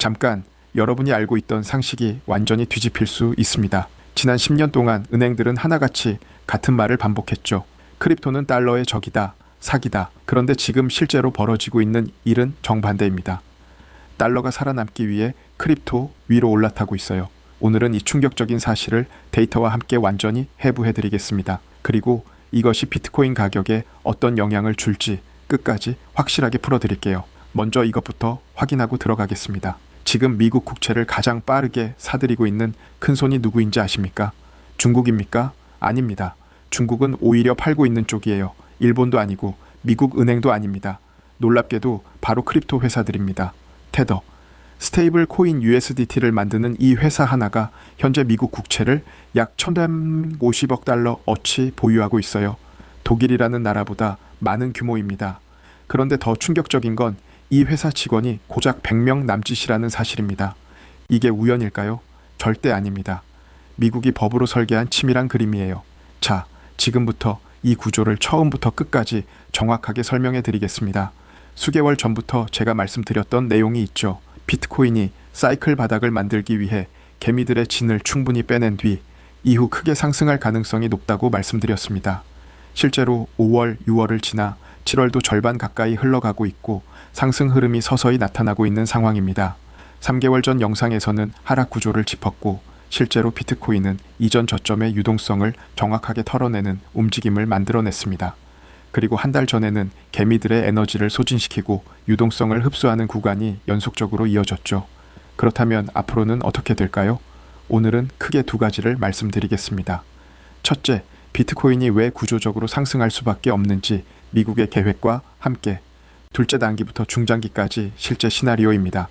잠깐 여러분이 알고 있던 상식이 완전히 뒤집힐 수 있습니다. 지난 10년 동안 은행들은 하나같이 같은 말을 반복했죠. 크립토는 달러의 적이다, 사기다. 그런데 지금 실제로 벌어지고 있는 일은 정반대입니다. 달러가 살아남기 위해 크립토 위로 올라타고 있어요. 오늘은 이 충격적인 사실을 데이터와 함께 완전히 해부해드리겠습니다. 그리고 이것이 비트코인 가격에 어떤 영향을 줄지 끝까지 확실하게 풀어드릴게요. 먼저 이것부터 확인하고 들어가겠습니다. 지금 미국 국채를 가장 빠르게 사들이고 있는 큰손이 누구인지 아십니까? 중국입니까? 아닙니다. 중국은 오히려 팔고 있는 쪽이에요. 일본도 아니고 미국 은행도 아닙니다. 놀랍게도 바로 크립토 회사들입니다. 테더, 스테이블 코인 USDT를 만드는 이 회사 하나가 현재 미국 국채를 약 1,150억 달러 어치 보유하고 있어요. 독일이라는 나라보다 많은 규모입니다. 그런데 더 충격적인 건 이 회사 직원이 고작 100명 남짓이라는 사실입니다. 이게 우연일까요? 절대 아닙니다. 미국이 법으로 설계한 치밀한 그림이에요. 자, 지금부터 이 구조를 처음부터 끝까지 정확하게 설명해 드리겠습니다. 수개월 전부터 제가 말씀드렸던 내용이 있죠. 비트코인이 사이클 바닥을 만들기 위해 개미들의 진을 충분히 빼낸 뒤 이후 크게 상승할 가능성이 높다고 말씀드렸습니다. 실제로 5월, 6월을 지나 7월도 절반 가까이 흘러가고 있고 상승 흐름이 서서히 나타나고 있는 상황입니다. 3개월 전 영상에서는 하락 구조를 짚었고 실제로 비트코인은 이전 저점의 유동성을 정확하게 털어내는 움직임을 만들어냈습니다. 그리고 한 달 전에는 개미들의 에너지를 소진시키고 유동성을 흡수하는 구간이 연속적으로 이어졌죠. 그렇다면 앞으로는 어떻게 될까요? 오늘은 크게 두 가지를 말씀드리겠습니다. 첫째, 비트코인이 왜 구조적으로 상승할 수밖에 없는지 미국의 계획과 함께, 둘째 단기부터 중장기까지 실제 시나리오입니다.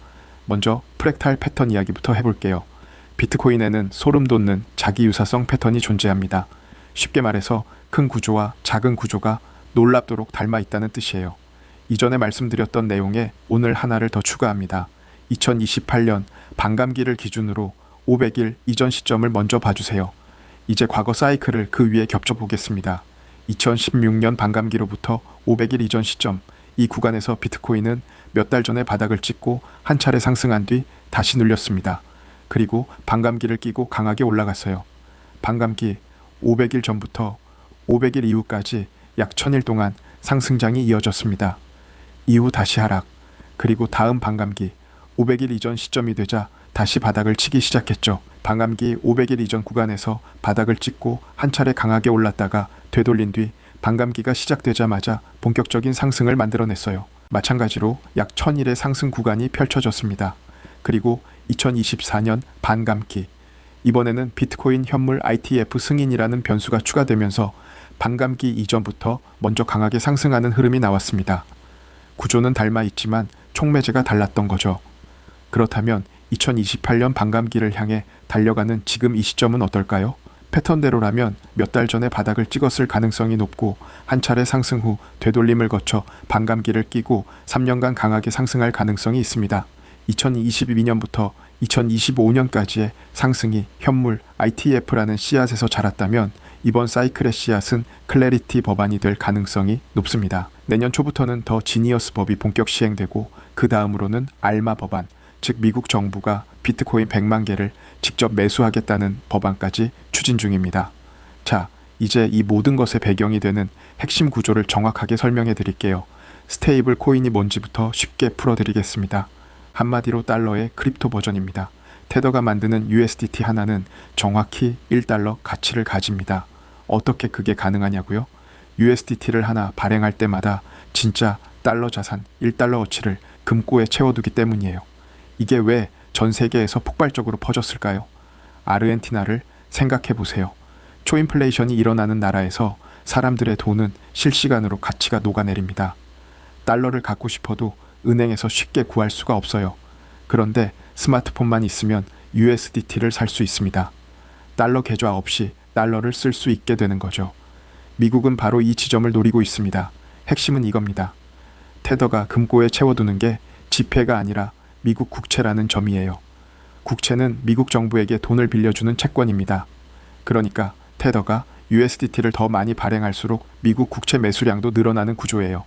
먼저 프랙탈 패턴 이야기부터 해볼게요. 비트코인에는 소름 돋는 자기 유사성 패턴이 존재합니다. 쉽게 말해서 큰 구조와 작은 구조가 놀랍도록 닮아 있다는 뜻이에요. 이전에 말씀드렸던 내용에 오늘 하나를 더 추가합니다. 2028년 반감기를 기준으로 500일 이전 시점을 먼저 봐주세요. 이제 과거 사이클을 그 위에 겹쳐보겠습니다. 2016년 반감기로부터 500일 이전 시점, 이 구간에서 비트코인은 몇 달 전에 바닥을 찍고 한 차례 상승한 뒤 다시 눌렸습니다. 그리고 반감기를 끼고 강하게 올라갔어요. 반감기 500일 전부터 500일 이후까지 약 1000일 동안 상승장이 이어졌습니다. 이후 다시 하락, 그리고 다음 반감기 500일 이전 시점이 되자 다시 바닥을 치기 시작했죠. 반감기 500일 이전 구간에서 바닥을 찍고 한 차례 강하게 올랐다가 되돌린 뒤 반감기가 시작되자마자 본격적인 상승을 만들어냈어요. 마찬가지로 약 1000일의 상승 구간이 펼쳐졌습니다. 그리고 2024년 반감기, 이번에는 비트코인 현물 ITF 승인이라는 변수가 추가되면서 반감기 이전부터 먼저 강하게 상승하는 흐름이 나왔습니다. 구조는 닮아 있지만 촉매제가 달랐던 거죠. 그렇다면 2028년 반감기를 향해 달려가는 지금 이 시점은 어떨까요? 패턴대로라면 몇 달 전에 바닥을 찍었을 가능성이 높고 한 차례 상승 후 되돌림을 거쳐 반감기를 끼고 3년간 강하게 상승할 가능성이 있습니다. 2022년부터 2025년까지의 상승이 현물 ITF라는 씨앗에서 자랐다면 이번 사이클의 씨앗은 클래리티 법안이 될 가능성이 높습니다. 내년 초부터는 더 지니어스 법이 본격 시행되고 그 다음으로는 알마 법안, 즉 미국 정부가 비트코인 100만 개를 직접 매수하겠다는 법안까지 추진 중입니다. 자, 이제 이 모든 것의 배경이 되는 핵심 구조를 정확하게 설명해 드릴게요. 스테이블 코인이 뭔지부터 쉽게 풀어드리겠습니다. 한마디로 달러의 크립토 버전입니다. 테더가 만드는 USDT 하나는 정확히 1달러 가치를 가집니다. 어떻게 그게 가능하냐고요? USDT를 하나 발행할 때마다 진짜 달러 자산 1달러 어치를 금고에 채워두기 때문이에요. 이게 왜 전 세계에서 폭발적으로 퍼졌을까요? 아르헨티나를 생각해 보세요. 초인플레이션이 일어나는 나라에서 사람들의 돈은 실시간으로 가치가 녹아내립니다. 달러를 갖고 싶어도 은행에서 쉽게 구할 수가 없어요. 그런데 스마트폰만 있으면 USDT를 살 수 있습니다. 달러 계좌 없이 달러를 쓸 수 있게 되는 거죠. 미국은 바로 이 지점을 노리고 있습니다. 핵심은 이겁니다. 테더가 금고에 채워두는 게 지폐가 아니라 미국 국채라는 점이에요. 국채는 미국 정부에게 돈을 빌려주는 채권입니다. 그러니까 테더가 USDT를 더 많이 발행할수록 미국 국채 매수량도 늘어나는 구조예요.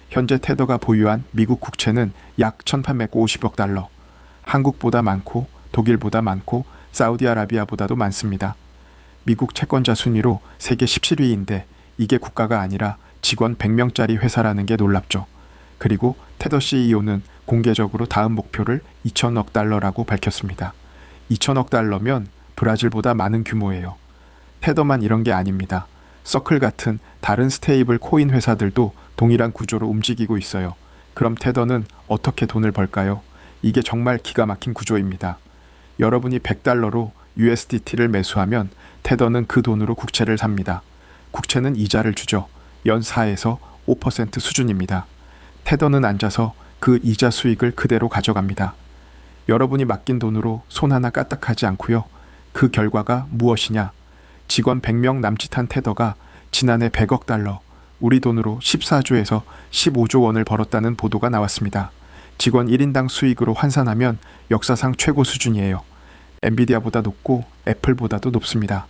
현재 테더가 보유한 미국 국채는 약 1,850억 달러. 한국보다 많고 독일보다 많고 사우디아라비아보다도 많습니다. 미국 채권자 순위로 세계 17위인데 이게 국가가 아니라 직원 100명짜리 회사라는 게 놀랍죠. 그리고 테더 CEO는 공개적으로 다음 목표를 2천억 달러라고 밝혔습니다. 2천억 달러면 브라질보다 많은 규모예요. 테더만 이런 게 아닙니다. 서클 같은 다른 스테이블 코인 회사들도 동일한 구조로 움직이고 있어요. 그럼 테더는 어떻게 돈을 벌까요? 이게 정말 기가 막힌 구조입니다. 여러분이 100달러로 USDT를 매수하면 테더는 그 돈으로 국채를 삽니다. 국채는 이자를 주죠. 연 4에서 5% 수준입니다. 테더는 앉아서 그 이자 수익을 그대로 가져갑니다. 여러분이 맡긴 돈으로 손 하나 까딱하지 않고요. 그 결과가 무엇이냐? 직원 100명 남짓한 테더가 지난해 100억 달러, 우리 돈으로 14조에서 15조 원을 벌었다는 보도가 나왔습니다. 직원 1인당 수익으로 환산하면 역사상 최고 수준이에요. 엔비디아보다 높고 애플보다도 높습니다.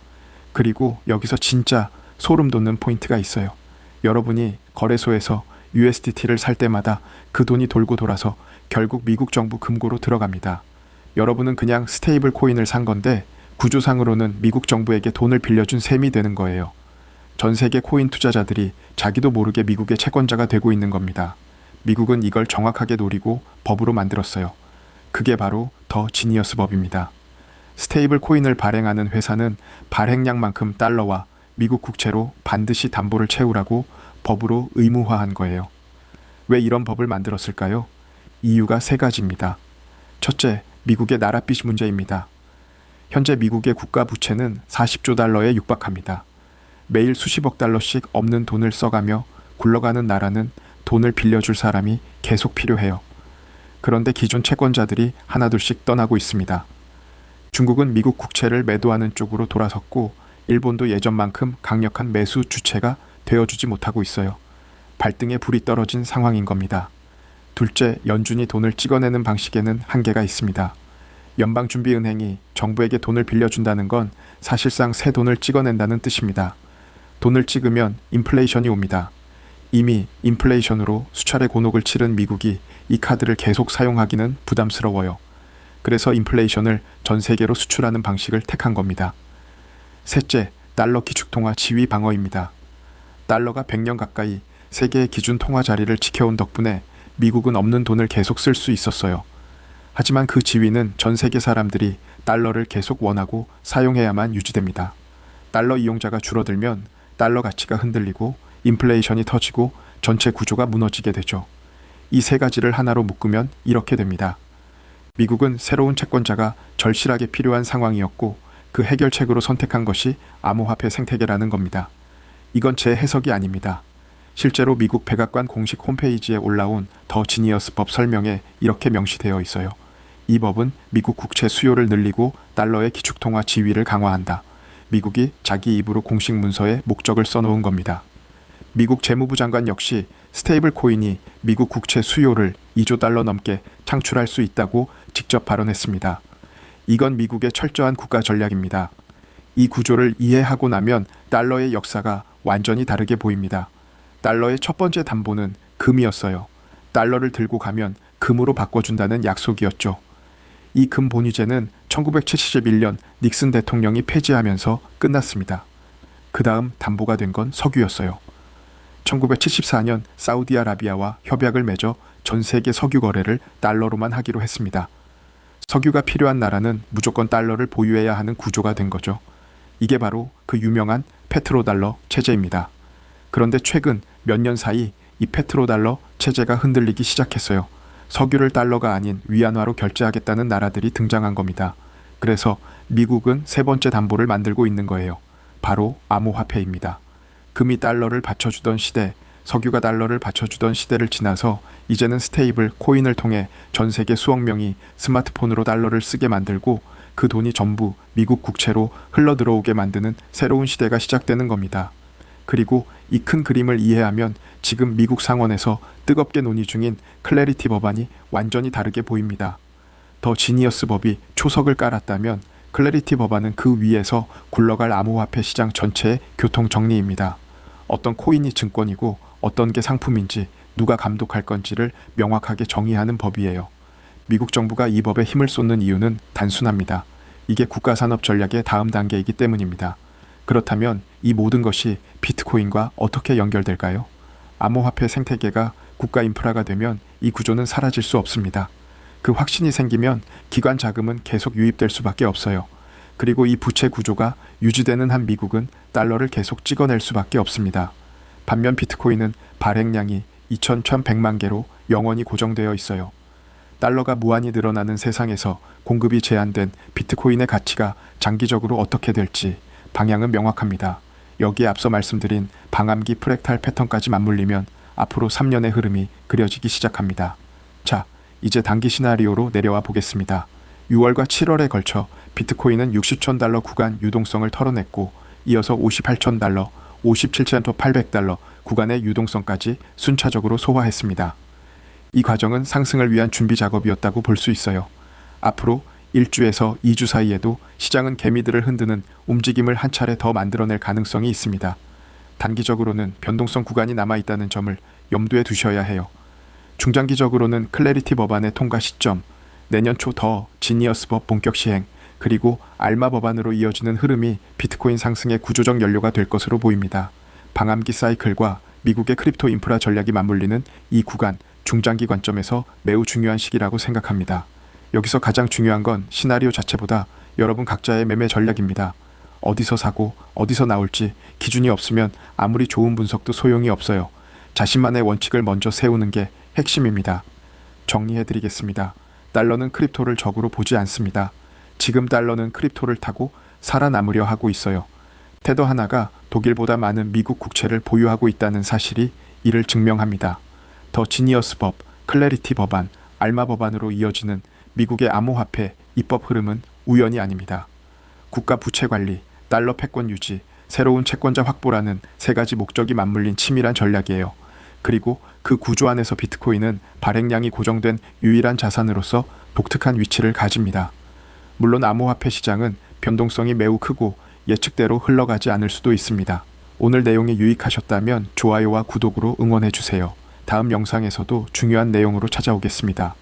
그리고 여기서 진짜 소름 돋는 포인트가 있어요. 여러분이 거래소에서 USDT를 살 때마다 그 돈이 돌고 돌아서 결국 미국 정부 금고로 들어갑니다. 여러분은 그냥 스테이블 코인을 산 건데 구조상으로는 미국 정부에게 돈을 빌려준 셈이 되는 거예요. 전 세계 코인 투자자들이 자기도 모르게 미국의 채권자가 되고 있는 겁니다. 미국은 이걸 정확하게 노리고 법으로 만들었어요. 그게 바로 더 지니어스 법입니다. 스테이블 코인을 발행하는 회사는 발행량만큼 달러와 미국 국채로 반드시 담보를 채우라고 법으로 의무화한 거예요. 왜 이런 법을 만들었을까요? 이유가 세 가지입니다. 첫째, 미국의 나라빚 문제입니다. 현재 미국의 국가 부채는 40조 달러에 육박합니다. 매일 수십억 달러씩 없는 돈을 써가며 굴러가는 나라는 돈을 빌려줄 사람이 계속 필요해요. 그런데 기존 채권자들이 하나둘씩 떠나고 있습니다. 중국은 미국 국채를 매도하는 쪽으로 돌아섰고 일본도 예전만큼 강력한 매수 주체가 되어주지 못하고 있어요. 발등에 불이 떨어진 상황인 겁니다. 둘째, 연준이 돈을 찍어내는 방식에는 한계가 있습니다. 연방준비은행이 정부에게 돈을 빌려준다는 건 사실상 새 돈을 찍어낸다는 뜻입니다. 돈을 찍으면 인플레이션이 옵니다. 이미 인플레이션으로 수차례 곤혹을 치른 미국이 이 카드를 계속 사용하기는 부담스러워요. 그래서 인플레이션을 전 세계로 수출하는 방식을 택한 겁니다. 셋째, 달러 기축통화 지위 방어입니다. 달러가 100년 가까이 세계의 기준 통화 자리를 지켜온 덕분에 미국은 없는 돈을 계속 쓸 수 있었어요. 하지만 그 지위는 전 세계 사람들이 달러를 계속 원하고 사용해야만 유지됩니다. 달러 이용자가 줄어들면 달러 가치가 흔들리고 인플레이션이 터지고 전체 구조가 무너지게 되죠. 이 세 가지를 하나로 묶으면 이렇게 됩니다. 미국은 새로운 채권자가 절실하게 필요한 상황이었고 그 해결책으로 선택한 것이 암호화폐 생태계라는 겁니다. 이건 제 해석이 아닙니다. 실제로 미국 백악관 공식 홈페이지에 올라온 더 지니어스 법 설명에 이렇게 명시되어 있어요. 이 법은 미국 국채 수요를 늘리고 달러의 기축통화 지위를 강화한다. 미국이 자기 입으로 공식 문서에 목적을 써놓은 겁니다. 미국 재무부 장관 역시 스테이블 코인이 미국 국채 수요를 2조 달러 넘게 창출할 수 있다고 직접 발언했습니다. 이건 미국의 철저한 국가 전략입니다. 이 구조를 이해하고 나면 달러의 역사가 완전히 다르게 보입니다. 달러의 첫 번째 담보는 금이었어요. 달러를 들고 가면 금으로 바꿔준다는 약속이었죠. 이 금 본위제는 1971년 닉슨 대통령이 폐지하면서 끝났습니다. 그 다음 담보가 된 건 석유였어요. 1974년 사우디아라비아와 협약을 맺어 전 세계 석유 거래를 달러로만 하기로 했습니다. 석유가 필요한 나라는 무조건 달러를 보유해야 하는 구조가 된 거죠. 이게 바로 그 유명한 페트로달러 체제입니다. 그런데 최근 몇 년 사이 이 페트로달러 체제가 흔들리기 시작했어요. 석유를 달러가 아닌 위안화로 결제하겠다는 나라들이 등장한 겁니다. 그래서 미국은 세 번째 담보를 만들고 있는 거예요. 바로 암호화폐입니다. 금이 달러를 받쳐주던 시대, 석유가 달러를 받쳐주던 시대를 지나서 이제는 스테이블 코인을 통해 전 세계 수억 명이 스마트폰으로 달러를 쓰게 만들고 그 돈이 전부 미국 국채로 흘러들어오게 만드는 새로운 시대가 시작되는 겁니다. 그리고 이 큰 그림을 이해하면 지금 미국 상원에서 뜨겁게 논의 중인 클래리티 법안이 완전히 다르게 보입니다. 더 지니어스 법이 초석을 깔았다면 클래리티 법안은 그 위에서 굴러갈 암호화폐 시장 전체의 교통 정리입니다. 어떤 코인이 증권이고 어떤 게 상품인지 누가 감독할 건지를 명확하게 정의하는 법이에요. 미국 정부가 이 법에 힘을 쏟는 이유는 단순합니다. 이게 국가산업 전략의 다음 단계이기 때문입니다. 그렇다면 이 모든 것이 비트코인과 어떻게 연결될까요? 암호화폐 생태계가 국가 인프라가 되면 이 구조는 사라질 수 없습니다. 그 확신이 생기면 기관 자금은 계속 유입될 수밖에 없어요. 그리고 이 부채 구조가 유지되는 한 미국은 달러를 계속 찍어낼 수밖에 없습니다. 반면 비트코인은 발행량이 2,100만 개로 영원히 고정되어 있어요. 달러가 무한히 늘어나는 세상에서 공급이 제한된 비트코인의 가치가 장기적으로 어떻게 될지 방향은 명확합니다. 여기에 앞서 말씀드린 방암기 프랙탈 패턴까지 맞물리면 앞으로 3년의 흐름이 그려지기 시작합니다. 자, 이제 단기 시나리오로 내려와 보겠습니다. 6월과 7월에 걸쳐 비트코인은 60천 달러 구간 유동성을 털어냈고 이어서 58천 달러, 57,800달러 구간의 유동성까지 순차적으로 소화했습니다. 이 과정은 상승을 위한 준비 작업이었다고 볼 수 있어요. 앞으로 1주에서 2주 사이에도 시장은 개미들을 흔드는 움직임을 한 차례 더 만들어낼 가능성이 있습니다. 단기적으로는 변동성 구간이 남아있다는 점을 염두에 두셔야 해요. 중장기적으로는 클래리티 법안의 통과 시점, 내년 초 더 지니어스 법 본격 시행, 그리고 알마 법안으로 이어지는 흐름이 비트코인 상승의 구조적 연료가 될 것으로 보입니다. 방암기 사이클과 미국의 크립토 인프라 전략이 맞물리는 이 구간, 중장기 관점에서 매우 중요한 시기라고 생각합니다. 여기서 가장 중요한 건 시나리오 자체보다 여러분 각자의 매매 전략입니다. 어디서 사고 어디서 나올지 기준이 없으면 아무리 좋은 분석도 소용이 없어요. 자신만의 원칙을 먼저 세우는 게 핵심입니다. 정리해드리겠습니다. 달러는 크립토를 적으로 보지 않습니다. 지금 달러는 크립토를 타고 살아남으려 하고 있어요. 테더 하나가 독일보다 많은 미국 국채를 보유하고 있다는 사실이 이를 증명합니다. 더 지니어스 법, 클래리티 법안, 알마 법안으로 이어지는 미국의 암호화폐 입법 흐름은 우연이 아닙니다. 국가 부채 관리, 달러 패권 유지, 새로운 채권자 확보라는 세 가지 목적이 맞물린 치밀한 전략이에요. 그리고 그 구조 안에서 비트코인은 발행량이 고정된 유일한 자산으로서 독특한 위치를 가집니다. 물론 암호화폐 시장은 변동성이 매우 크고 예측대로 흘러가지 않을 수도 있습니다. 오늘 내용이 유익하셨다면 좋아요와 구독으로 응원해주세요. 다음 영상에서도 중요한 내용으로 찾아오겠습니다.